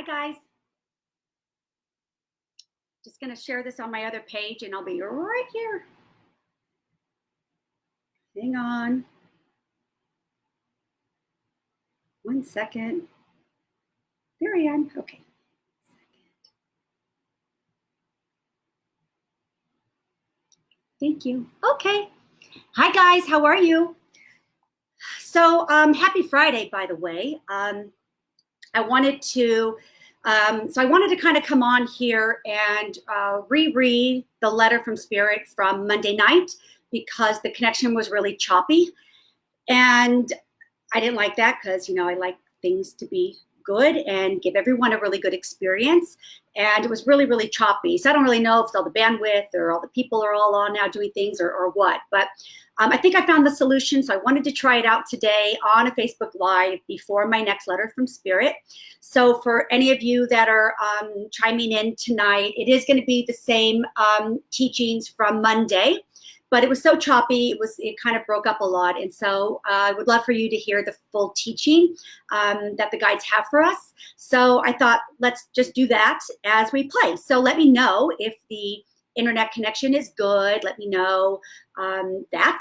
Hi, guys. Just going to share this on my other page and I'll be right here. Hang on. 1 second. There I am. Okay. Thank you. Okay. Hi, guys. How are you? So happy Friday, by the way. I wanted to kind of come on here and reread the letter from Spirit from Monday night because the connection was really choppy. And I didn't like that because, I like things to be good and give everyone a really good experience. And it was really, really choppy. So I don't really know if it's all the bandwidth or all the people are all on now doing things or what. But I think I found the solution. So I wanted to try it out today on a Facebook Live before my next letter from Spirit. So for any of you that are chiming in tonight, it is going to be the same teachings from Monday. But it was so choppy, it kind of broke up a lot. And so I would love for you to hear the full teaching that the guides have for us. So I thought, let's just do that as we play. So let me know if the internet connection is good. Let me know that.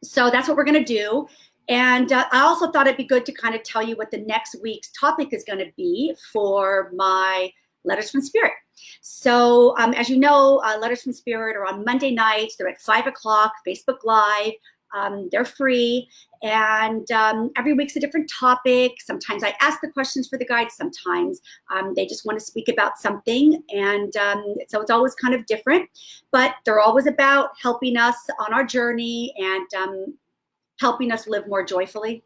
So that's what we're going to do. And I also thought it'd be good to kind of tell you what the next week's topic is going to be for my Letters from Spirit. So as you know, Letters from Spirit are on Monday nights. They're at 5 o'clock, Facebook Live. They're free. And every week's a different topic. Sometimes I ask the questions for the guides. Sometimes they just want to speak about something. And so it's always kind of different. But they're always about helping us on our journey and helping us live more joyfully.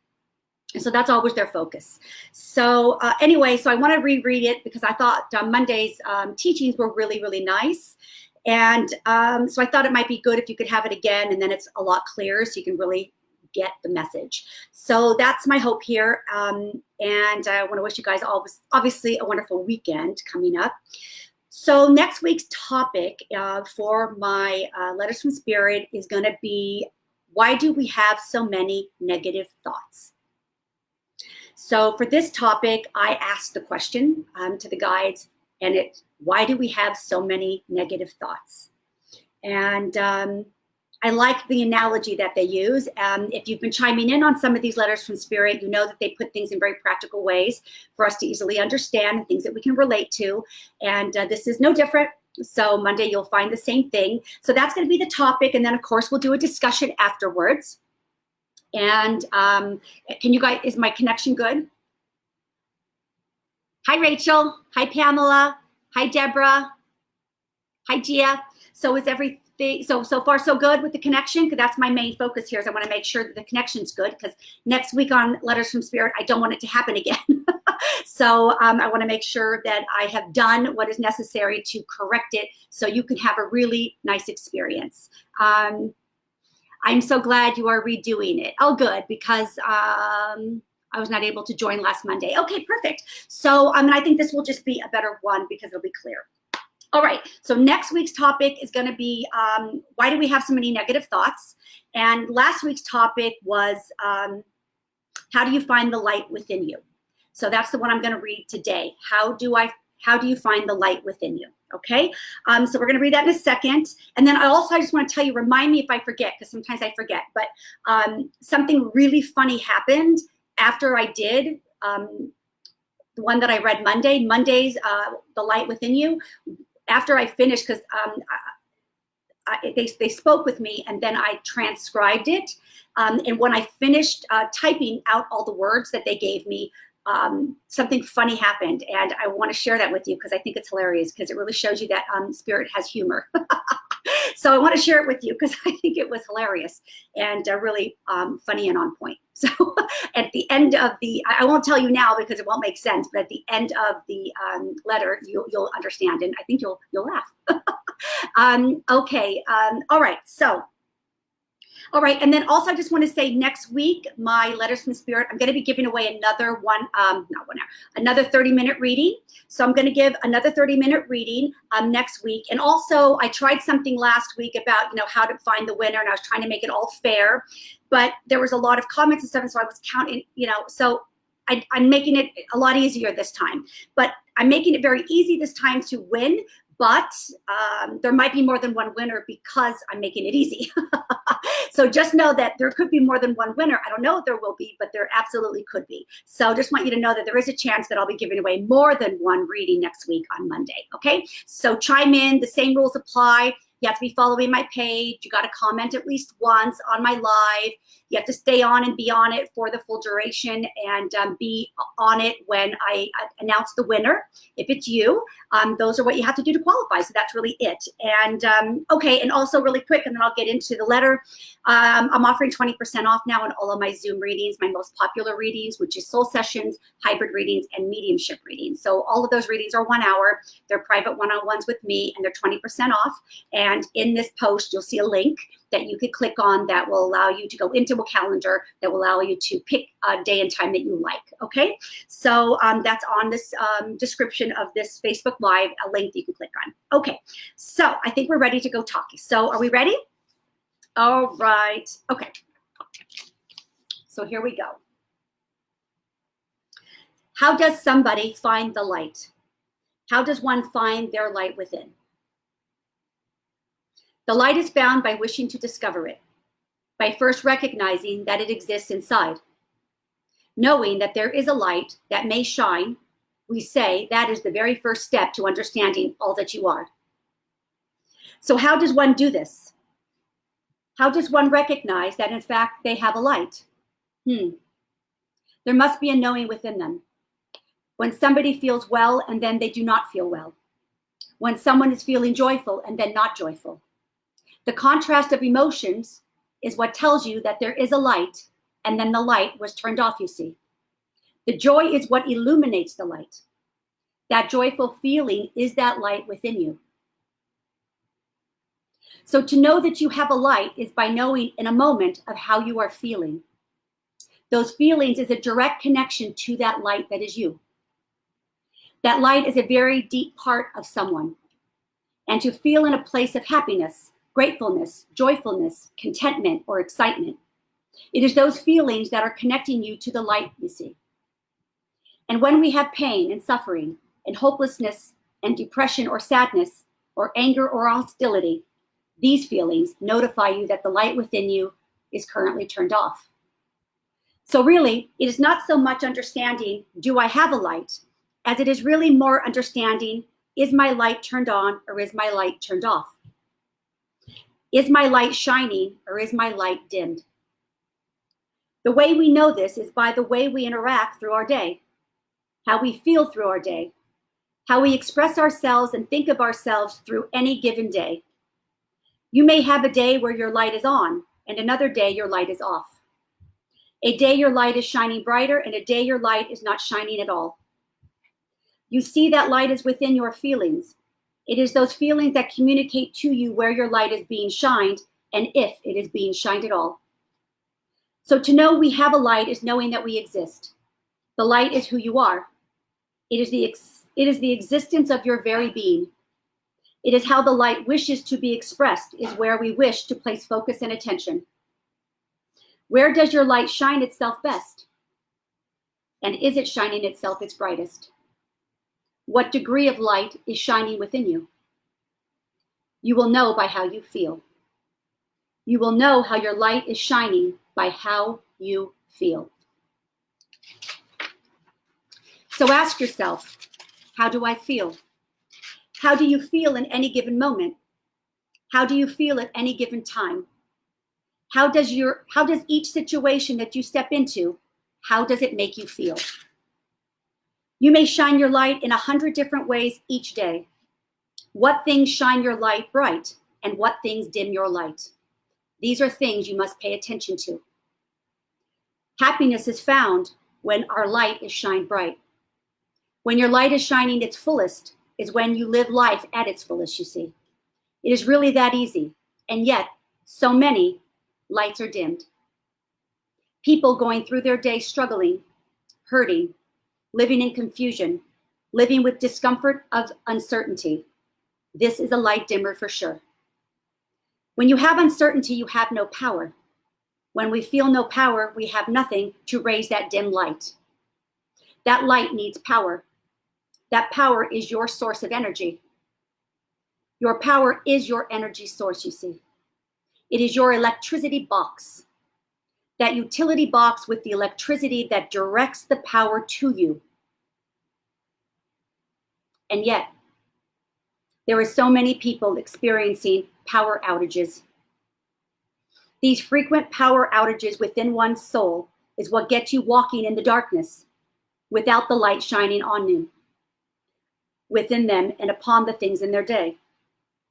And so that's always their focus. So anyway, so I want to reread it because I thought Monday's teachings were really, really nice. And so I thought it might be good if you could have it again, and then it's a lot clearer so you can really get the message. So that's my hope here. And I want to wish you guys obviously a wonderful weekend coming up. So next week's topic for my Letters from Spirit is going to be, why do we have so many negative thoughts? So for this topic, I asked the question to the guides, and it's, why do we have so many negative thoughts? And I like the analogy that they use. If you've been chiming in on some of these Letters from Spirit, you know that they put things in very practical ways for us to easily understand and things that we can relate to. And this is no different. So Monday, you'll find the same thing. So that's going to be the topic. And then, of course, we'll do a discussion afterwards. And can you guys, is my connection good? Hi, Rachel. Hi, Pamela. Hi, Deborah. Hi, Gia. So is everything, so far so good with the connection? Because that's my main focus here is I want to make sure that the connection's good, because next week on Letters from Spirit, I don't want it to happen again. So I want to make sure that I have done what is necessary to correct it so you can have a really nice experience. I'm so glad you are redoing it. Oh, good, because I was not able to join last Monday. Okay, perfect. So I think this will just be a better one because it'll be clear. All right, so next week's topic is going to be, why do we have so many negative thoughts? And last week's topic was, how do you find the light within you? So that's the one I'm going to read today. How do you find the light within you? Okay, so we're going to read that in a second. And then I just want to tell you, remind me if I forget, because sometimes I forget, but something really funny happened after I did the one that I read Monday's The Light Within You. After I finished, because they spoke with me and then I transcribed it. And when I finished typing out all the words that they gave me, something funny happened, and I want to share that with you because I think it's hilarious, because it really shows you that Spirit has humor. So I want to share it with you because I think it was hilarious and really funny and on point. So at the end of I won't tell you now because it won't make sense, but at the end of the letter, you'll understand, and I think you'll laugh. Okay. All right. So. All right, and then also I just want to say next week, my Letters from Spirit, I'm going to be giving away another another 30-minute reading. So I'm going to give another 30-minute reading next week. And also I tried something last week about, how to find the winner, and I was trying to make it all fair, but there was a lot of comments and stuff, and so I was counting, so I'm making it a lot easier this time, but I'm making it very easy this time to win, but there might be more than one winner because I'm making it easy. So just know that there could be more than one winner. I don't know if there will be, but there absolutely could be. So just want you to know that there is a chance that I'll be giving away more than one reading next week on Monday, okay? So chime in, the same rules apply. You have to be following my page. You got to comment at least once on my live. You have to stay on and be on it for the full duration and be on it when I announce the winner. If it's you, those are what you have to do to qualify. So that's really it. And okay, and also really quick, and then I'll get into the letter. I'm offering 20% off now on all of my Zoom readings, my most popular readings, which is soul sessions, hybrid readings, and mediumship readings. So all of those readings are 1 hour. They're private one-on-ones with me, and they're 20% off. And in this post, you'll see a link that you could click on that will allow you to go into a calendar that will allow you to pick a day and time that you like, okay? So that's on this description of this Facebook Live, a link that you can click on. Okay, so I think we're ready to go talking. So are we ready? All right, okay. So here we go. How does somebody find the light? How does one find their light within? The light is found by wishing to discover it, by first recognizing that it exists inside. Knowing that there is a light that may shine, we say that is the very first step to understanding all that you are. So how does one do this? How does one recognize that in fact they have a light? There must be a knowing within them. When somebody feels well and then they do not feel well. When someone is feeling joyful and then not joyful. The contrast of emotions is what tells you that there is a light and then the light was turned off, you see. The joy is what illuminates the light. That joyful feeling is that light within you. So to know that you have a light is by knowing in a moment of how you are feeling. Those feelings is a direct connection to that light that is you. That light is a very deep part of someone. And to feel in a place of happiness, gratefulness, joyfulness, contentment, or excitement. It is those feelings that are connecting you to the light, you see. And when we have pain and suffering and hopelessness and depression or sadness or anger or hostility, these feelings notify you that the light within you is currently turned off. So really, it is not so much understanding, do I have a light, as it is really more understanding, is my light turned on or is my light turned off? Is my light shining or is my light dimmed? The way we know this is by the way we interact through our day, how we feel through our day, how we express ourselves and think of ourselves through any given day. You may have a day where your light is on and another day your light is off. A day your light is shining brighter and a day your light is not shining at all. You see that light is within your feelings. It is those feelings that communicate to you where your light is being shined and if it is being shined at all. So to know we have a light is knowing that we exist. The light is who you are. It is the existence of your very being. It is how the light wishes to be expressed is where we wish to place focus and attention. Where does your light shine itself best? And is it shining itself its brightest? What degree of light is shining within you? You will know by how you feel. You will know how your light is shining by how you feel. So ask yourself, how do I feel? How do you feel in any given moment? How do you feel at any given time? How does each situation that you step into, how does it make you feel? You may shine your light in 100 different ways each day. What things shine your light bright and what things dim your light? These are things you must pay attention to. Happiness is found when our light is shined bright. When your light is shining its fullest is when you live life at its fullest, you see. It is really that easy. And yet, so many lights are dimmed. People going through their day struggling, hurting, living in confusion, living with discomfort of uncertainty. This is a light dimmer for sure. When you have uncertainty, you have no power. When we feel no power, we have nothing to raise that dim light. That light needs power. That power is your source of energy. Your power is your energy source, you see. It is your electricity box. That utility box with the electricity that directs the power to you. And yet, there are so many people experiencing power outages. These frequent power outages within one's soul is what gets you walking in the darkness without the light shining on you, within them and upon the things in their day.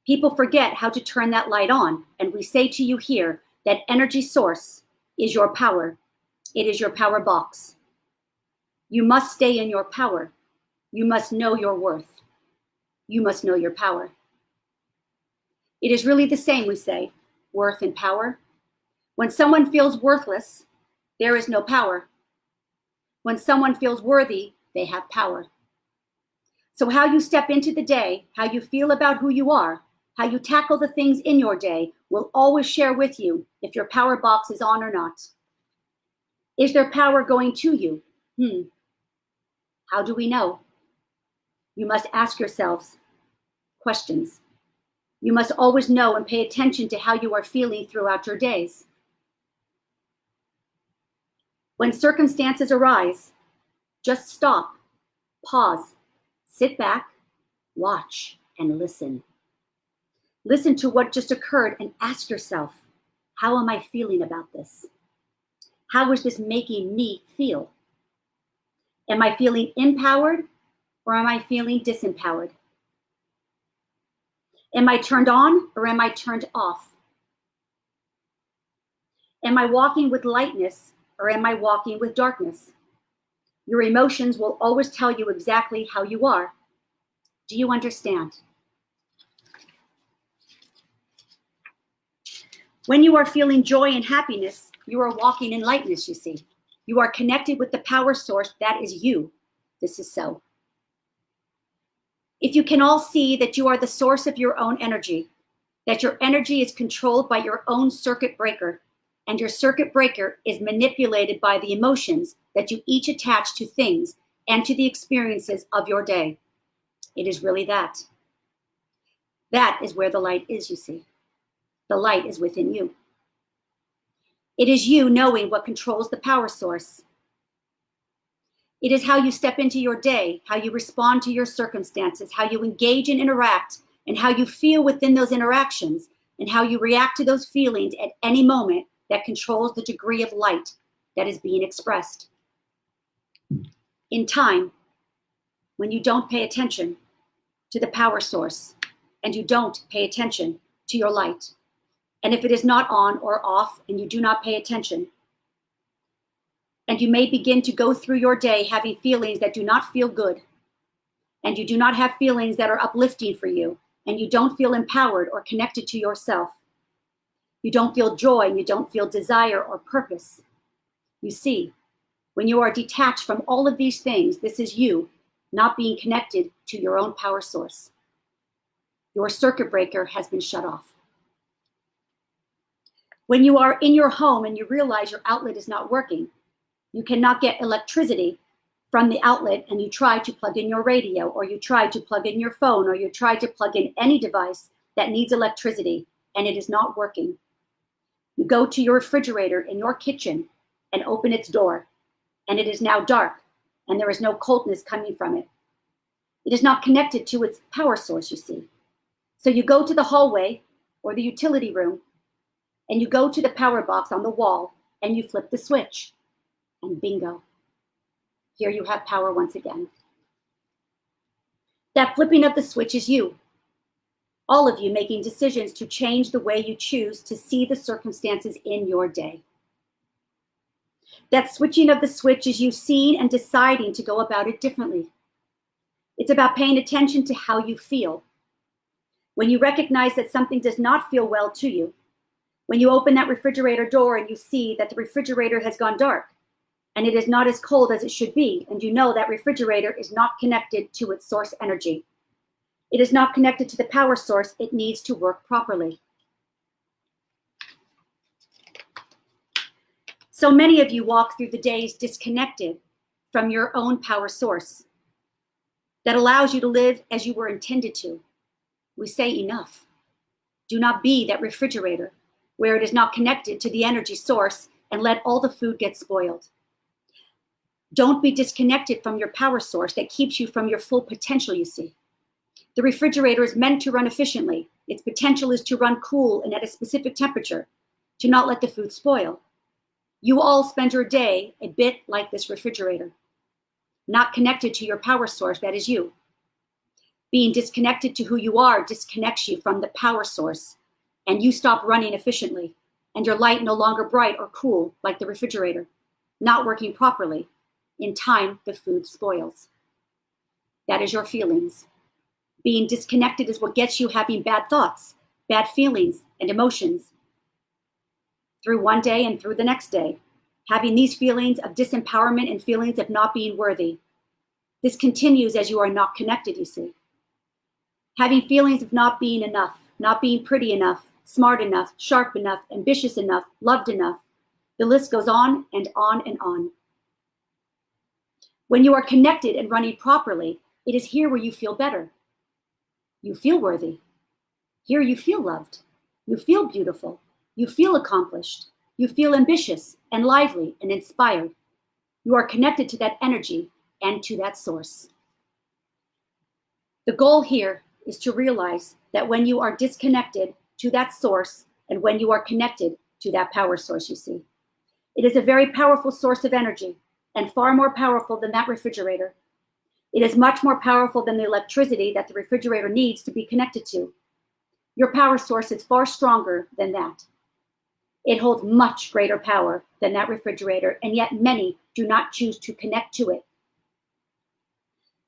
People forget how to turn that light on, and we say to you here that energy source is your power. It is your power box. You must stay in your power. You must know your worth. You must know your power. It is really the same, we say, worth and power. When someone feels worthless, there is no power. When someone feels worthy, they have power. So how you step into the day, how you feel about who you are, how you tackle the things in your day will always share with you if your power box is on or not. Is there power going to you? How do we know? You must ask yourselves questions. You must always know and pay attention to how you are feeling throughout your days. When circumstances arise, just stop, pause, sit back, watch, and listen. Listen to what just occurred and ask yourself, how am I feeling about this? How is this making me feel? Am I feeling empowered or am I feeling disempowered? Am I turned on or am I turned off? Am I walking with lightness or am I walking with darkness? Your emotions will always tell you exactly how you are. Do you understand? When you are feeling joy and happiness, you are walking in lightness, you see. You are connected with the power source that is you. This is so. If you can all see that you are the source of your own energy, that your energy is controlled by your own circuit breaker, and your circuit breaker is manipulated by the emotions that you each attach to things and to the experiences of your day. It is really that. That is where the light is, you see. The light is within you. It is you knowing what controls the power source. It is how you step into your day, how you respond to your circumstances, how you engage and interact, and how you feel within those interactions, and how you react to those feelings at any moment that controls the degree of light that is being expressed. In time, when you don't pay attention to the power source, and you don't pay attention to your light, and if it is not on or off and you do not pay attention, and you may begin to go through your day having feelings that do not feel good, and you do not have feelings that are uplifting for you, and you don't feel empowered or connected to yourself. You don't feel joy and you don't feel desire or purpose. You see, when you are detached from all of these things, this is you not being connected to your own power source. Your circuit breaker has been shut off. When you are in your home and you realize your outlet is not working, you cannot get electricity from the outlet, and you try to plug in your radio, or you try to plug in your phone, or you try to plug in any device that needs electricity, and it is not working. You go to your refrigerator in your kitchen and open its door, and it is now dark, and there is no coldness coming from it. It is not connected to its power source, you see. So you go to the hallway or the utility room, and you go to the power box on the wall, and you flip the switch, and bingo. Here you have power once again. That flipping of the switch is you. All of you making decisions to change the way you choose to see the circumstances in your day. That switching of the switch is you seeing and deciding to go about it differently. It's about paying attention to how you feel. When you recognize that something does not feel well to you, when you open that refrigerator door and you see that the refrigerator has gone dark, and it is not as cold as it should be, and you know that refrigerator is not connected to its source energy. It is not connected to the power source. It needs to work properly. So many of you walk through the days disconnected from your own power source that allows you to live as you were intended to. We say enough. Do not be that refrigerator where it is not connected to the energy source and let all the food get spoiled. Don't be disconnected from your power source that keeps you from your full potential, you see. The refrigerator is meant to run efficiently. Its potential is to run cool and at a specific temperature, to not let the food spoil. You all spend your day a bit like this refrigerator, not connected to your power source, that is you. Being disconnected to who you are disconnects you from the power source, and you stop running efficiently, and your light no longer bright or cool like the refrigerator, not working properly. In time, the food spoils. That is your feelings. Being disconnected is what gets you having bad thoughts, bad feelings, and emotions through one day and through the next day, having these feelings of disempowerment and feelings of not being worthy. This continues as you are not connected, you see. Having feelings of not being enough, not being pretty enough, smart enough, sharp enough, ambitious enough, loved enough. The list goes on and on and on. When you are connected and running properly, it is here where you feel better. You feel worthy. Here you feel loved. You feel beautiful. You feel accomplished. You feel ambitious and lively and inspired. You are connected to that energy and to that source. The goal here is to realize that when you are disconnected to that source and when you are connected to that power source, you see, it is a very powerful source of energy and far more powerful than that refrigerator. It is much more powerful than the electricity that the refrigerator needs to be connected to. Your power source is far stronger than that. It holds much greater power than that refrigerator, and yet many do not choose to connect to it.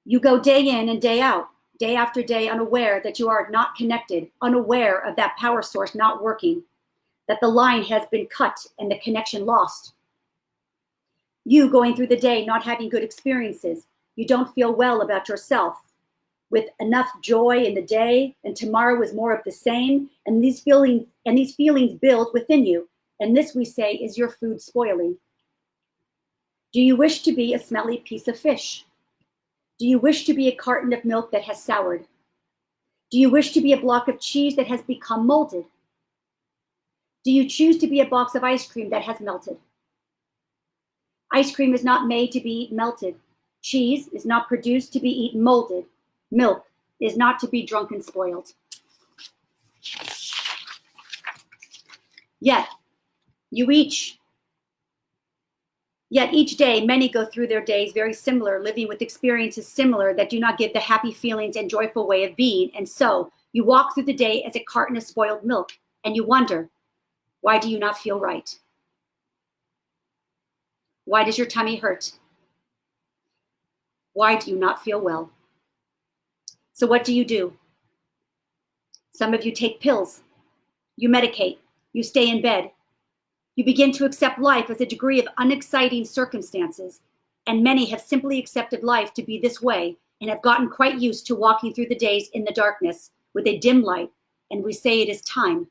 You go day in and day out, day after day, unaware that you are not connected, unaware of that power source not working, that the line has been cut and the connection lost. You going through the day not having good experiences. You don't feel well about yourself, with enough joy in the day, and tomorrow is more of the same, and these feelings build within you, and this, we say, is your food spoiling. Do you wish to be a smelly piece of fish? Do you wish to be a carton of milk that has soured? Do you wish to be a block of cheese that has become molded? Do you choose to be a box of ice cream that has melted? Ice cream is not made to be melted. Cheese is not produced to be eaten molded. Milk is not to be drunk and spoiled. Yet each day, many go through their days very similar, living with experiences similar that do not give the happy feelings and joyful way of being. And so you walk through the day as a carton of spoiled milk, and you wonder, why do you not feel right? Why does your tummy hurt? Why do you not feel well? So what do? Some of you take pills. You medicate. You stay in bed. You begin to accept life as a degree of unexciting circumstances, and many have simply accepted life to be this way and have gotten quite used to walking through the days in the darkness with a dim light, and we say it is time.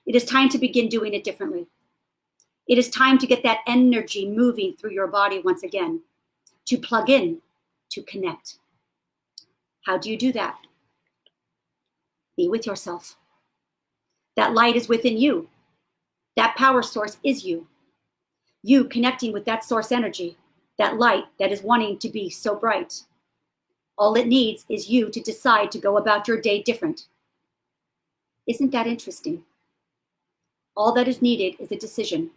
It is time to begin doing it differently. It is time to get that energy moving through your body once again, to plug in, to connect. How do you do that? Be with yourself. That light is within you. That power source is you. You connecting with that source energy, that light that is wanting to be so bright. All it needs is you to decide to go about your day different. Isn't that interesting? All that is needed is a decision.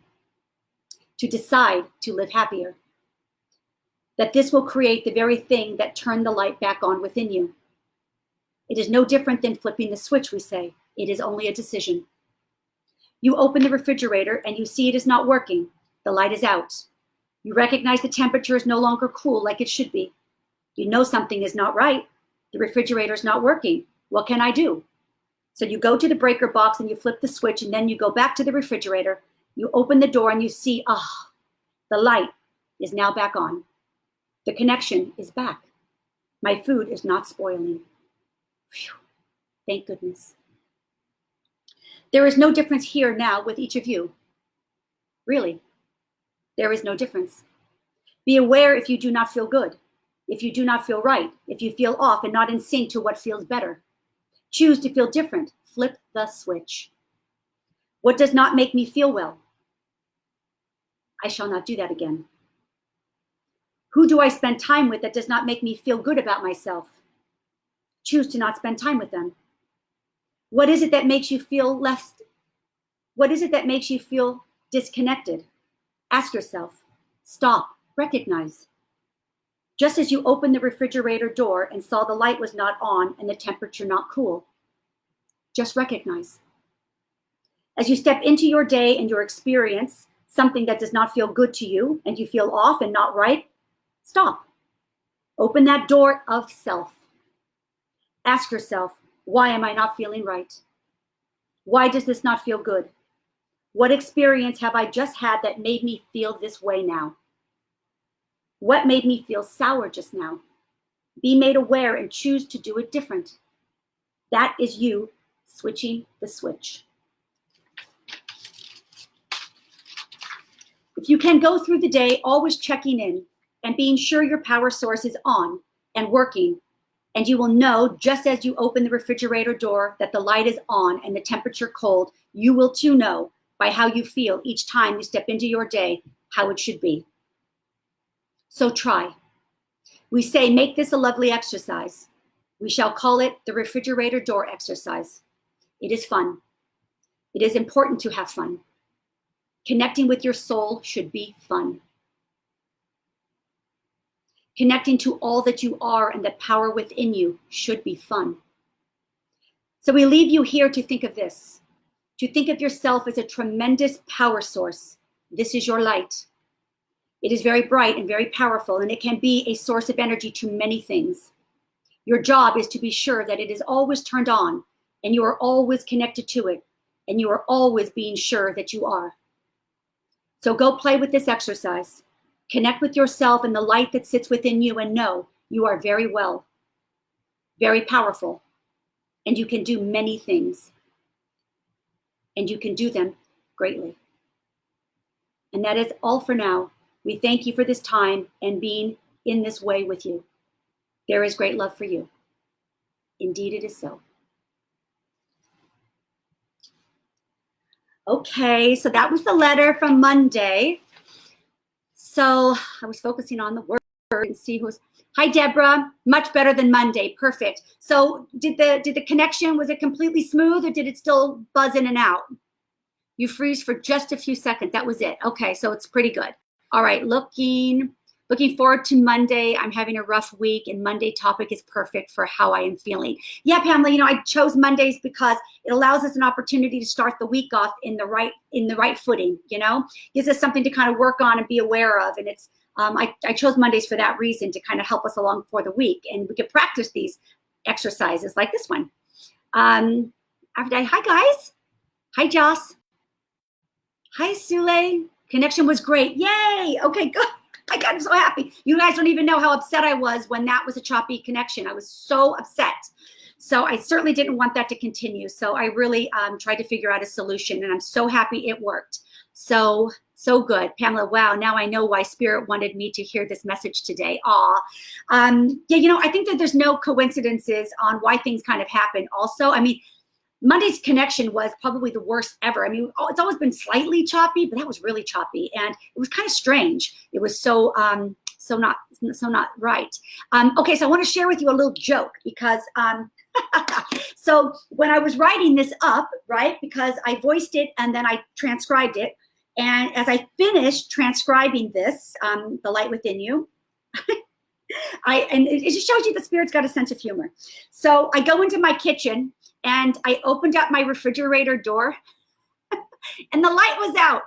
To decide to live happier. That this will create the very thing that turned the light back on within you. It is no different than flipping the switch, we say. It is only a decision. You open the refrigerator and you see it is not working. The light is out. You recognize the temperature is no longer cool like it should be. You know something is not right. The refrigerator is not working. What can I do? So you go to the breaker box and you flip the switch, and then you go back to the refrigerator. You open the door and you see, the light is now back on. The connection is back. My food is not spoiling. Phew. Thank goodness. There is no difference here now with each of you. Really, there is no difference. Be aware if you do not feel good, if you do not feel right, if you feel off and not in sync to what feels better. Choose to feel different. Flip the switch. What does not make me feel well? I shall not do that again. Who do I spend time with that does not make me feel good about myself? Choose to not spend time with them. What is it that makes you feel less? What is it that makes you feel disconnected? Ask yourself. Stop. Recognize. Just as you opened the refrigerator door and saw the light was not on and the temperature not cool, just recognize. As you step into your day and your experience something that does not feel good to you and you feel off and not right, stop. Open that door of self. Ask yourself, why am I not feeling right? Why does this not feel good? What experience have I just had that made me feel this way now? What made me feel sour just now? Be made aware and choose to do it different. That is you switching the switch. If you can go through the day always checking in and being sure your power source is on and working, and you will know just as you open the refrigerator door that the light is on and the temperature cold, you will too know by how you feel each time you step into your day how it should be. So try. We say, make this a lovely exercise. We shall call it the refrigerator door exercise. It is fun. It is important to have fun. Connecting with your soul should be fun. Connecting to all that you are and the power within you should be fun. So we leave you here to think of this, to think of yourself as a tremendous power source. This is your light. It is very bright and very powerful, and it can be a source of energy to many things. Your job is to be sure that it is always turned on, and you are always connected to it, and you are always being sure that you are. So go play with this exercise. Connect with yourself and the light that sits within you and know you are very well, very powerful, and you can do many things. And you can do them greatly. And that is all for now. We thank you for this time and being in this way with you. There is great love for you. Indeed, it is so. Okay, so that was the letter from Monday. So I was focusing on the word and see who's. Hi, Deborah. Much better than Monday. Perfect. So did the connection, was it completely smooth or did it still buzz in and out? You freeze for just a few seconds. That was it. Okay, so it's pretty good. All right, looking forward to Monday. I'm having a rough week and Monday topic is perfect for how I am feeling. Yeah, Pamela, I chose Mondays because it allows us an opportunity to start the week off in the right footing, gives us something to kind of work on and be aware of. And it's, I chose Mondays for that reason, to kind of help us along for the week. And we could practice these exercises like this one. Hi, guys. Hi, Joss. Hi, Sule. Connection was great. Yay. Okay, good. I got so happy. You guys don't even know how upset I was when that was a choppy connection. I was so upset. So I certainly didn't want that to continue. So I really tried to figure out a solution, and I'm so happy it worked. So good. Pamela, wow, now I know why Spirit wanted me to hear this message today. Aw. Yeah, I think that there's no coincidences on why things kind of happen also. I mean, Monday's connection was probably the worst ever. I mean, it's always been slightly choppy, but that was really choppy, and it was kind of strange. It was so not right. Okay, so I want to share with you a little joke because so when I was writing this up, right, because I voiced it and then I transcribed it, and as I finished transcribing this, the light within you. And it just shows you the Spirit's got a sense of humor. So I go into my kitchen and I opened up my refrigerator door and the light was out.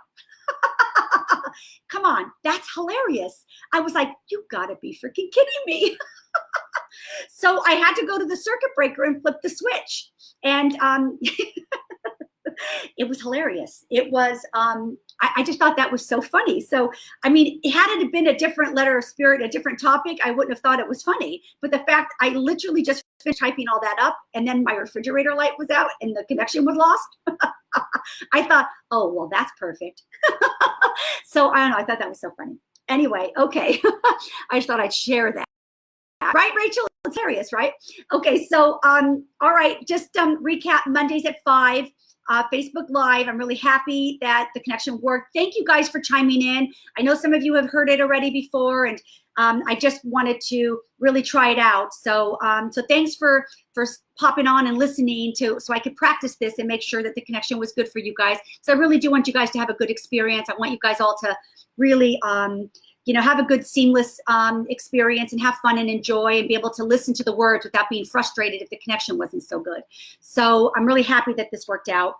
Come on, that's hilarious. I was like, you gotta be freaking kidding me. So I had to go to the circuit breaker and flip the switch. And it was hilarious. It was, I just thought that was so funny. So, I mean, had it been a different letter of Spirit, a different topic, I wouldn't have thought it was funny. But the fact I literally just finished typing all that up and then my refrigerator light was out and the connection was lost. I thought, oh, well, that's perfect. So I don't know. I thought that was so funny. Anyway, okay. I just thought I'd share that. Right, Rachel? It's hilarious, right? Okay, so all right, just recap Mondays at 5, Facebook Live. I'm really happy that the connection worked. Thank you guys for chiming in. I know some of you have heard it already before, and I just wanted to really try it out. So so thanks for popping on and listening so I could practice this and make sure that the connection was good for you guys. So I really do want you guys to have a good experience. I want you guys all to really have a good seamless experience and have fun and enjoy and be able to listen to the words without being frustrated if the connection wasn't so good. So I'm really happy that this worked out.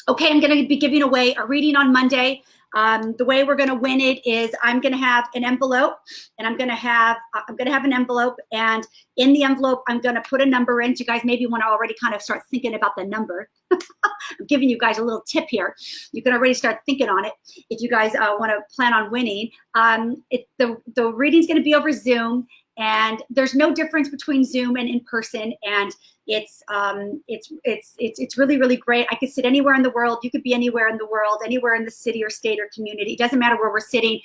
Okay, I'm going to be giving away a reading on Monday. The way we're going to win it is I'm going to have an envelope, and I'm going to have an envelope, and in the envelope I'm going to put a number in. So you guys maybe want to already kind of start thinking about the number. I'm giving you guys a little tip here. You can already start thinking on it if you guys want to plan on winning. The reading's going to be over Zoom, and there's no difference between Zoom and in person, and it's really, really great. I could sit anywhere in the world. You could be anywhere in the world, anywhere in the city or state or community. It doesn't matter where we're sitting.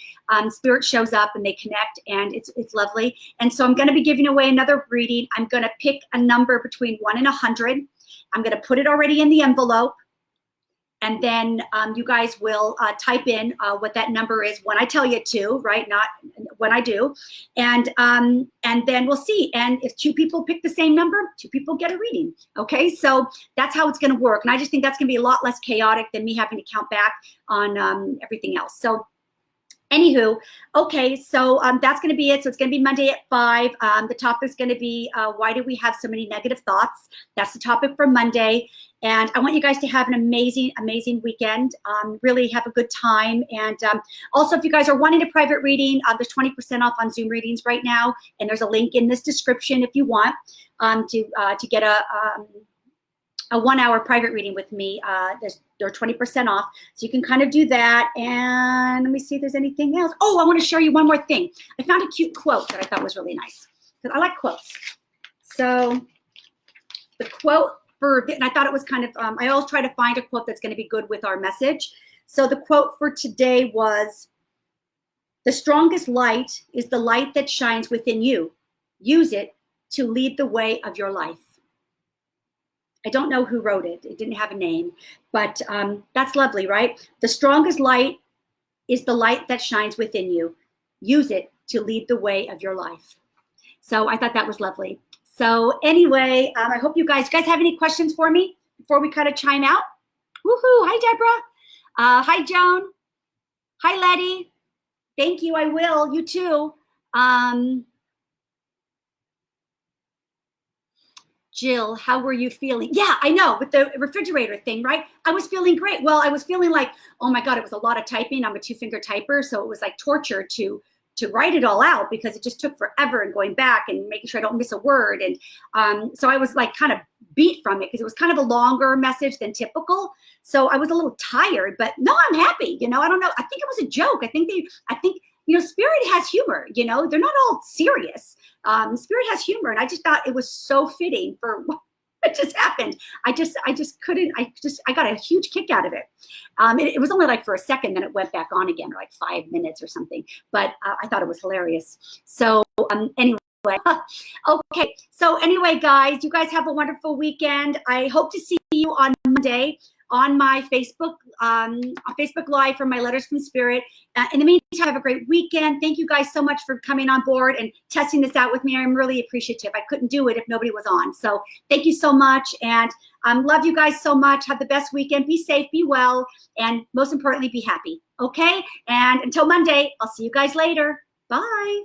Spirit shows up and they connect, and it's lovely. And so I'm going to be giving away another reading. I'm going to pick a number between 1 and 100. I'm going to put it already in the envelope. And then you guys will type in what that number is when I tell you to, right? Not when I do. And then we'll see. And if 2 people pick the same number, 2 people get a reading. Okay, so that's how it's going to work. And I just think that's going to be a lot less chaotic than me having to count back on everything else. So anywho, okay, so that's going to be it. So it's going to be Monday at 5. The topic's going to be why do we have so many negative thoughts? That's the topic for Monday. And I want you guys to have an amazing, amazing weekend. Really have a good time. And also, if you guys are wanting a private reading, there's 20% off on Zoom readings right now. And there's a link in this description if you want to get a 1-hour private reading with me. They're 20% off. So you can kind of do that. And let me see if there's anything else. Oh, I want to show you one more thing. I found a cute quote that I thought was really nice, because I like quotes. So the quote and I thought it was kind of, I always try to find a quote that's going to be good with our message. So the quote for today was, "The strongest light is the light that shines within you. Use it to lead the way of your life." I don't know who wrote it. It didn't have a name, but that's lovely, right? The strongest light is the light that shines within you. Use it to lead the way of your life. So I thought that was lovely. So anyway, I hope you guys have any questions for me before we kind of chime out? Woohoo! Hi, Deborah. Hi, Joan. Hi, Letty. Thank you. I will. You too. Jill, how were you feeling? Yeah, I know, with the refrigerator thing, right? I was feeling great. Well, I was feeling like, oh my God, it was a lot of typing. I'm a 2-finger typer, so it was like torture to write it all out, because it just took forever, and going back and making sure I don't miss a word. And so I was like kind of beat from it, because it was kind of a longer message than typical. So I was a little tired, but no, I'm happy. I don't know. I think it was a joke. I think Spirit has humor. They're not all serious. Spirit has humor, and I just thought it was so fitting for what just happened. I got a huge kick out of it. It was only like for a second, then it went back on again, like 5 minutes or something. But I thought it was hilarious. So anyway, okay. So anyway, guys, you guys have a wonderful weekend. I hope to see you on Monday on my Facebook, on Facebook Live for my Letters from Spirit. In the meantime, have a great weekend. Thank you guys so much for coming on board and testing this out with me. I'm really appreciative. I couldn't do it if nobody was on. So thank you so much. And love you guys so much. Have the best weekend. Be safe, be well, and most importantly, be happy. Okay? And until Monday, I'll see you guys later. Bye.